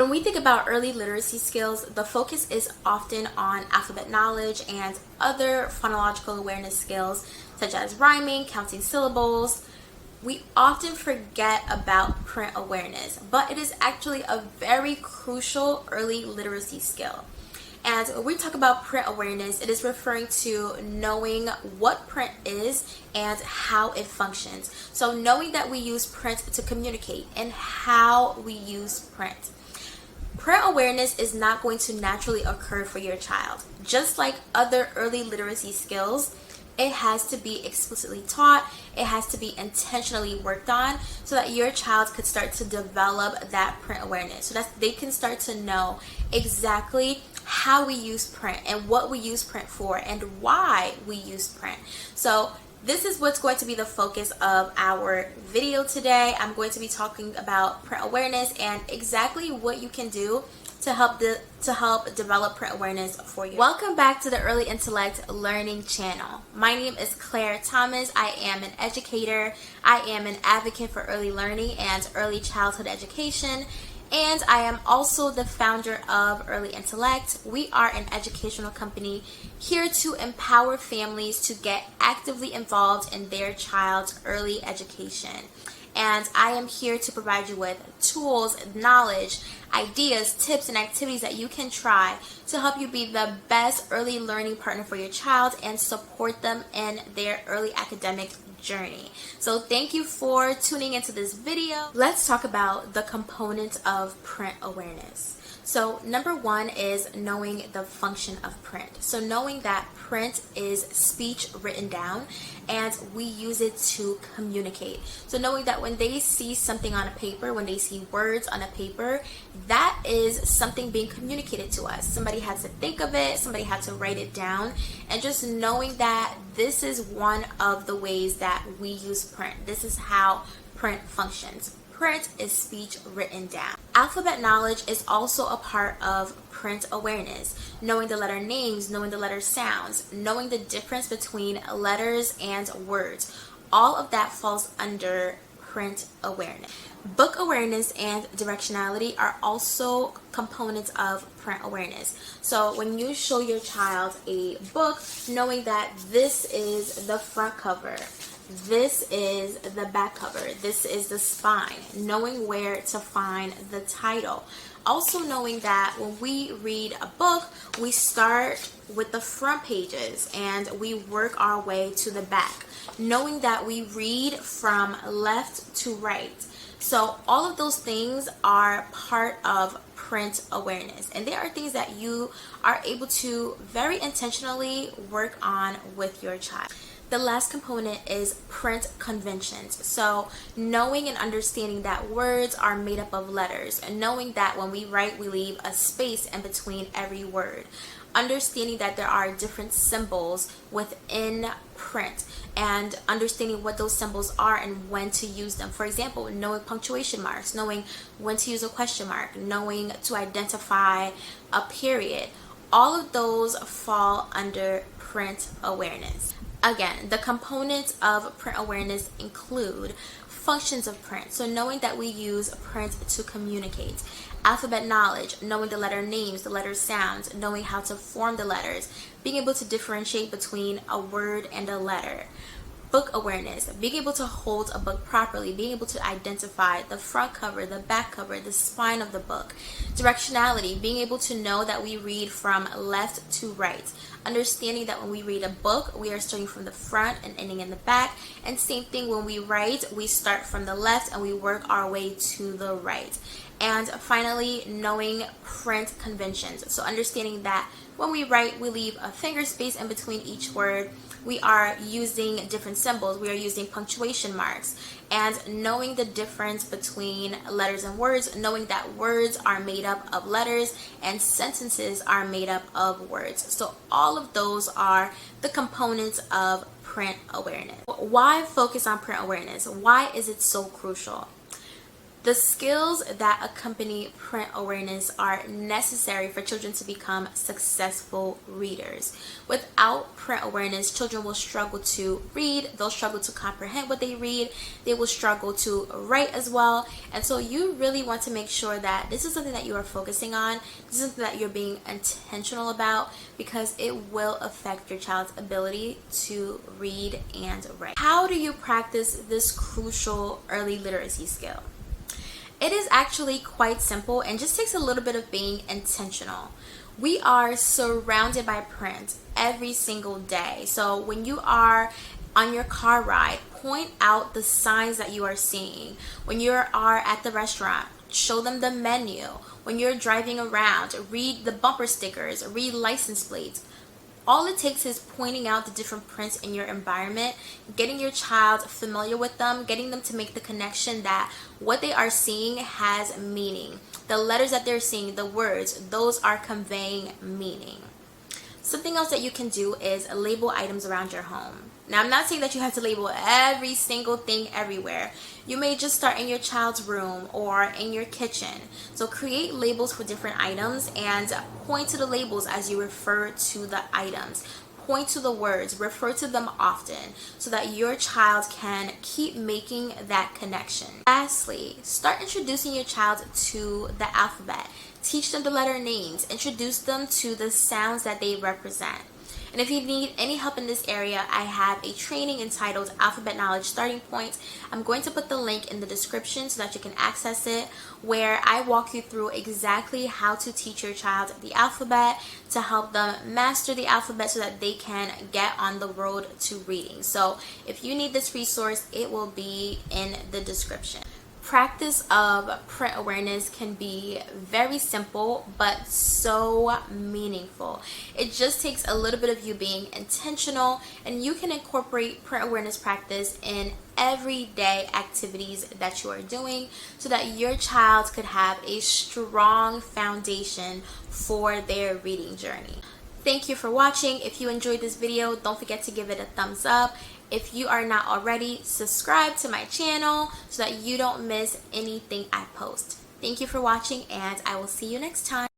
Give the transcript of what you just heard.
When we think about early literacy skills, the focus is often on alphabet knowledge and other phonological awareness skills such as rhyming, counting syllables. We often forget about print awareness, but it is actually a very crucial early literacy skill. And when we talk about print awareness, it is referring to knowing what print is and how it functions. So knowing that we use print to communicate and how we use print. Print awareness is not going to naturally occur for your child. Just like other early literacy skills, it has to be explicitly taught, it has to be intentionally worked on so that your child could start to develop that print awareness, so that they can start to know exactly how we use print and what we use print for and why we use print. So this is what's going to be the focus of our video today. I'm going to be talking about print awareness and exactly what you can do to help develop print awareness for you. Welcome back to the Early Intellect Learning channel. My name is Claire Thomas. I am an educator. I am an advocate for early learning and early childhood education. And I am also the founder of Early Intellect. We are an educational company here to empower families to get actively involved in their child's early education. And I am here to provide you with tools, knowledge, ideas, tips, and activities that you can try to help you be the best early learning partner for your child and support them in their early academic journey. So thank you for tuning into this video. Let's talk about the components of print awareness. So number one is knowing the function of print. So knowing that print is speech written down and we use it to communicate. So knowing that when they see something on a paper, when they see words on a paper, that is something being communicated to us. Somebody had to think of it, somebody had to write it down, and just knowing that this is one of the ways that we use print. This is how print functions. Print is speech written down. Alphabet knowledge is also a part of print awareness. Knowing the letter names, knowing the letter sounds, knowing the difference between letters and words. All of that falls under print awareness. Book awareness and directionality are also components of print awareness. So when you show your child a book, knowing that this is the front cover, this is the back cover, this is the spine, knowing where to find the title. Also knowing that when we read a book, we start with the front pages and we work our way to the back. Knowing that we read from left to right. So all of those things are part of print awareness, and they are things that you are able to very intentionally work on with your child. The last component is print conventions. So knowing and understanding that words are made up of letters, and knowing that when we write, we leave a space in between every word. Understanding that there are different symbols within print and understanding what those symbols are and when to use them. For example, knowing punctuation marks, knowing when to use a question mark, knowing to identify a period. All of those fall under print awareness. Again, the components of print awareness include functions of print. So knowing that we use print to communicate. Alphabet knowledge, knowing the letter names, the letter sounds, knowing how to form the letters, being able to differentiate between a word and a letter. Book awareness, being able to hold a book properly, being able to identify the front cover, the back cover, the spine of the book. Directionality, being able to know that we read from left to right. Understanding that when we read a book, we are starting from the front and ending in the back. And same thing when we write, we start from the left and we work our way to the right. And finally, knowing print conventions. So understanding that when we write, we leave a finger space in between each word. We are using different symbols. We are using punctuation marks. And knowing the difference between letters and words, knowing that words are made up of letters and sentences are made up of words. So all of those are the components of print awareness. Why focus on print awareness? Why is it so crucial? The skills that accompany print awareness are necessary for children to become successful readers. Without print awareness, children will struggle to read, they'll struggle to comprehend what they read, they will struggle to write as well. And so you really want to make sure that this is something that you are focusing on, this is something that you're being intentional about, because it will affect your child's ability to read and write. How do you practice this crucial early literacy skill? It is actually quite simple and just takes a little bit of being intentional. We are surrounded by print every single day. So when you are on your car ride, point out the signs that you are seeing. When you are at the restaurant, show them the menu. When you're driving around, read the bumper stickers, read license plates. All it takes is pointing out the different prints in your environment, getting your child familiar with them, getting them to make the connection that what they are seeing has meaning. The letters that they're seeing, the words, those are conveying meaning. Something else that you can do is label items around your home. Now, I'm not saying that you have to label every single thing everywhere. You may just start in your child's room or in your kitchen. So create labels for different items and point to the labels as you refer to the items. Point to the words, refer to them often so that your child can keep making that connection. Lastly, start introducing your child to the alphabet. Teach them the letter names. Introduce them to the sounds that they represent. And if you need any help in this area, I have a training entitled Alphabet Knowledge Starting Point. I'm going to put the link in the description so that you can access it, where I walk you through exactly how to teach your child the alphabet to help them master the alphabet so that they can get on the road to reading. So if you need this resource, it will be in the description. Practice of print awareness can be very simple but so meaningful. It just takes a little bit of you being intentional, and you can incorporate print awareness practice in everyday activities that you are doing so that your child could have a strong foundation for their reading journey. Thank you for watching. If you enjoyed this video, don't forget to give it a thumbs up. If you are not already, subscribe to my channel so that you don't miss anything I post. Thank you for watching, and I will see you next time.